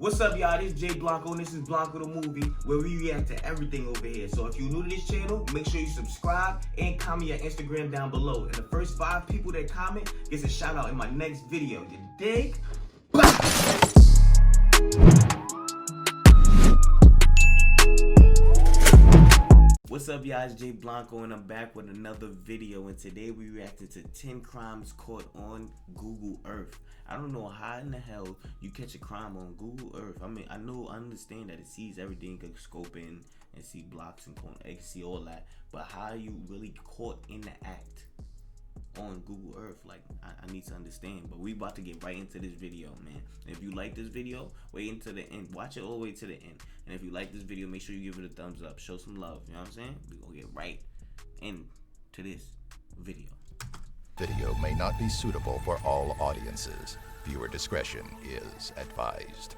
What's up, y'all? This is Jay Blanco, and this is Blanco the Movie, where we react to everything over here. So if you're new to this channel, make sure you subscribe and comment your Instagram down below. And the first 5 people that comment gets a shout out in my next video. You dig? What's up, y'all? It's Jay Blanco, and I'm back with another video. And today we reacted to 10 crimes caught on Google Earth. I don't know how in the hell you catch a crime on Google Earth. I mean, I understand that it sees everything, can scope in and see blocks and it can see all that. But how are you really caught in the act on Google Earth? Like, I need to understand. But we about to get right into this video, man. If you like this video, wait until the end. Watch it all the way to the end. And if you like this video, make sure you give it a thumbs up. Show some love. You know what I'm saying? We're gonna get right into this video. Video may not be suitable for all audiences. Viewer discretion is advised.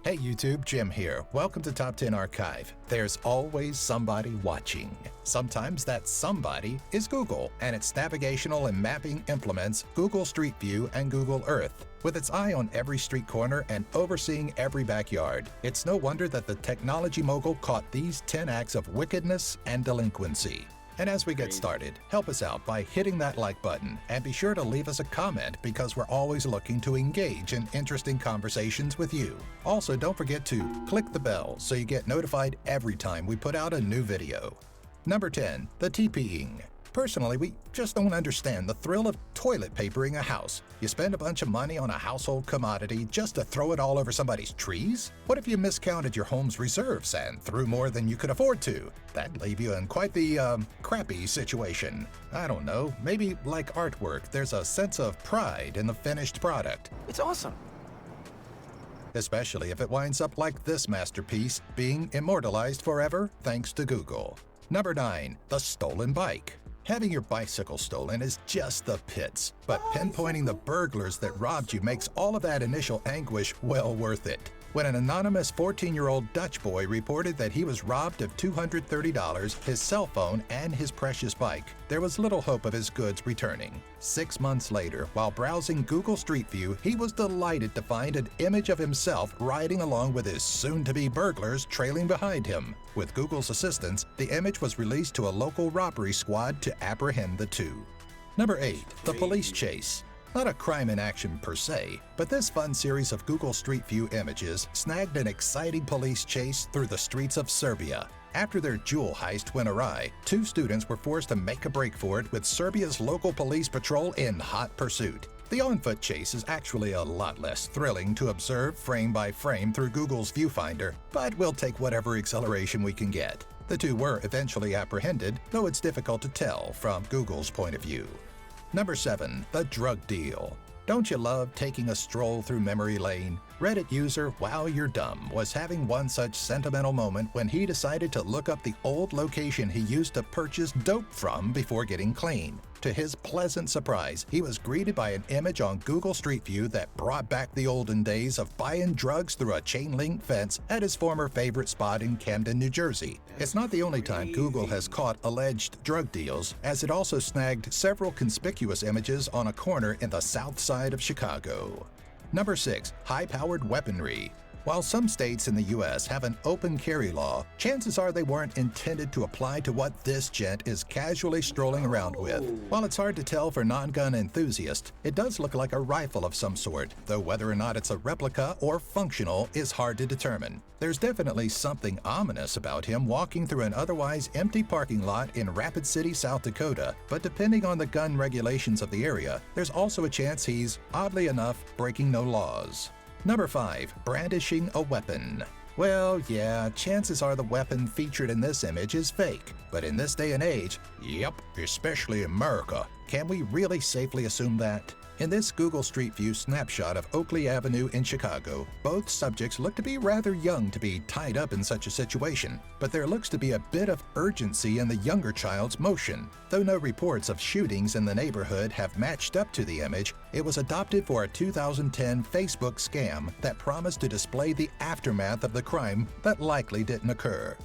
Hey YouTube, Jim here. Welcome to Top 10 Archive. There's always somebody watching. Sometimes that somebody is Google and its navigational and mapping implements Google Street View and Google Earth. With its eye on every street corner and overseeing every backyard, it's no wonder that the technology mogul caught these 10 acts of wickedness and delinquency. And as we get started, help us out by hitting that like button and be sure to leave us a comment because we're always looking to engage in interesting conversations with you. Also, don't forget to click the bell so you get notified every time we put out a new video. Number 10, the TPing. Personally, we just don't understand the thrill of toilet papering a house. You spend a bunch of money on a household commodity just to throw it all over somebody's trees? What if you miscounted your home's reserves and threw more than you could afford to? That'd leave you in quite the, crappy situation. I don't know, maybe like artwork, there's a sense of pride in the finished product. It's awesome. Especially if it winds up like this masterpiece, being immortalized forever thanks to Google. Number 9, the stolen bike. Having your bicycle stolen is just the pits, but pinpointing the burglars that robbed you makes all of that initial anguish well worth it. When an anonymous 14-year-old Dutch boy reported that he was robbed of $230, his cell phone, and his precious bike, there was little hope of his goods returning. 6 months later, while browsing Google Street View, he was delighted to find an image of himself riding along with his soon-to-be burglars trailing behind him. With Google's assistance, the image was released to a local robbery squad to apprehend the two. Number 8, the police chase. Not a crime in action per se, but this fun series of Google Street View images snagged an exciting police chase through the streets of Serbia. After their jewel heist went awry, 2 students were forced to make a break for it with Serbia's local police patrol in hot pursuit. The on-foot chase is actually a lot less thrilling to observe frame by frame through Google's viewfinder, but we'll take whatever acceleration we can get. The 2 were eventually apprehended, though it's difficult to tell from Google's point of view. Number 7, the drug deal. Don't you love taking a stroll through memory lane? Reddit user Wow You're Dumb was having one such sentimental moment when he decided to look up the old location he used to purchase dope from before getting clean. To his pleasant surprise, he was greeted by an image on Google Street View that brought back the olden days of buying drugs through a chain-link fence at his former favorite spot in Camden, New Jersey. It's not the only time Google has caught alleged drug deals, as it also snagged several conspicuous images on a corner in the south side of Chicago. Number 6, high-powered weaponry. While some states in the U.S. have an open carry law, chances are they weren't intended to apply to what this gent is casually strolling around with. While it's hard to tell for non-gun enthusiasts, it does look like a rifle of some sort, though whether or not it's a replica or functional is hard to determine. There's definitely something ominous about him walking through an otherwise empty parking lot in Rapid City, South Dakota, but depending on the gun regulations of the area, there's also a chance he's, oddly enough, breaking no laws. Number 5, brandishing a weapon. Well, yeah, chances are the weapon featured in this image is fake. But in this day and age, yep, especially America, can we really safely assume that? In this Google Street View snapshot of Oakley Avenue in Chicago, both subjects look to be rather young to be tied up in such a situation, but there looks to be a bit of urgency in the younger child's motion. Though no reports of shootings in the neighborhood have matched up to the image, it was adopted for a 2010 Facebook scam that promised to display the aftermath of the crime that likely didn't occur.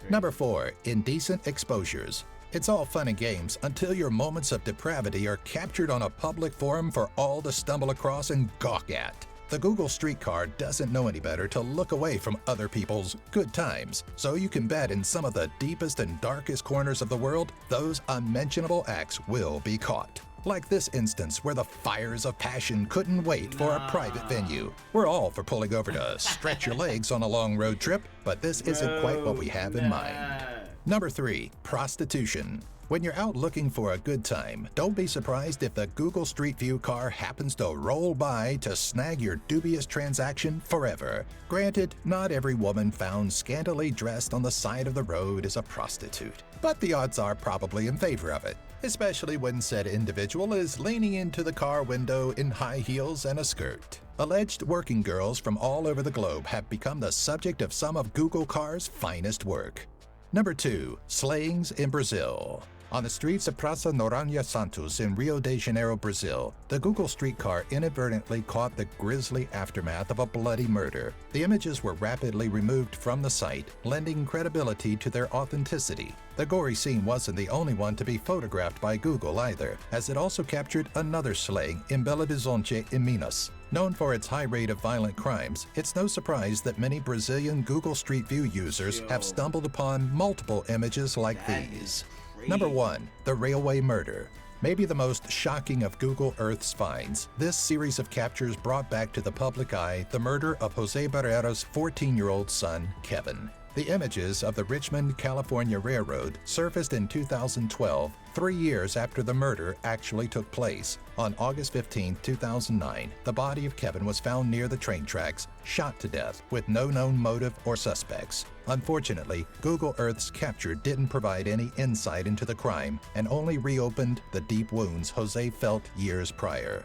Number 4, indecent exposures. It's all fun and games until your moments of depravity are captured on a public forum for all to stumble across and gawk at. The Google streetcar doesn't know any better to look away from other people's good times, so you can bet in some of the deepest and darkest corners of the world, those unmentionable acts will be caught. Like this instance where the fires of passion couldn't wait for a private venue. We're all for pulling over to stretch your legs on a long road trip, but this isn't quite what we have in mind. Number 3, prostitution. When you're out looking for a good time, don't be surprised if the Google Street View car happens to roll by to snag your dubious transaction forever. Granted, not every woman found scantily dressed on the side of the road is a prostitute, but the odds are probably in favor of it, especially when said individual is leaning into the car window in high heels and a skirt. Alleged working girls from all over the globe have become the subject of some of Google Car's finest work. Number 2, slayings in Brazil. On the streets of Praça Noronha Santos in Rio de Janeiro, Brazil, the Google streetcar inadvertently caught the grisly aftermath of a bloody murder. The images were rapidly removed from the site, lending credibility to their authenticity. The gory scene wasn't the only one to be photographed by Google either, as it also captured another slaying in Belo Horizonte in Minas. Known for its high rate of violent crimes, it's no surprise that many Brazilian Google Street View users have stumbled upon multiple images like these. Number 1, the railway murder. Maybe the most shocking of Google Earth's finds, this series of captures brought back to the public eye the murder of Jose Barrera's 14-year-old son, Kevin. The images of the Richmond, California Railroad surfaced in 2012, 3 years after the murder actually took place. On August 15, 2009, the body of Kevin was found near the train tracks, shot to death, with no known motive or suspects. Unfortunately, Google Earth's capture didn't provide any insight into the crime and only reopened the deep wounds Jose felt years prior.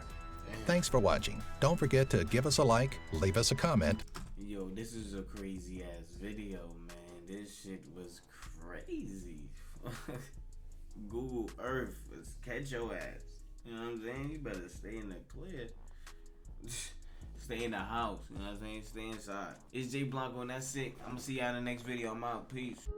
Thanks for watching. Don't forget to give us a like, leave us a comment. Yo, this is a crazy ass video, man. This shit was crazy. Google Earth, catch your ass. You know what I'm saying? You better stay in the clear. Stay in the house. You know what I'm saying? Stay inside. It's Jay Blanco and that's it. I'm gonna see y'all in the next video. I'm out. Peace.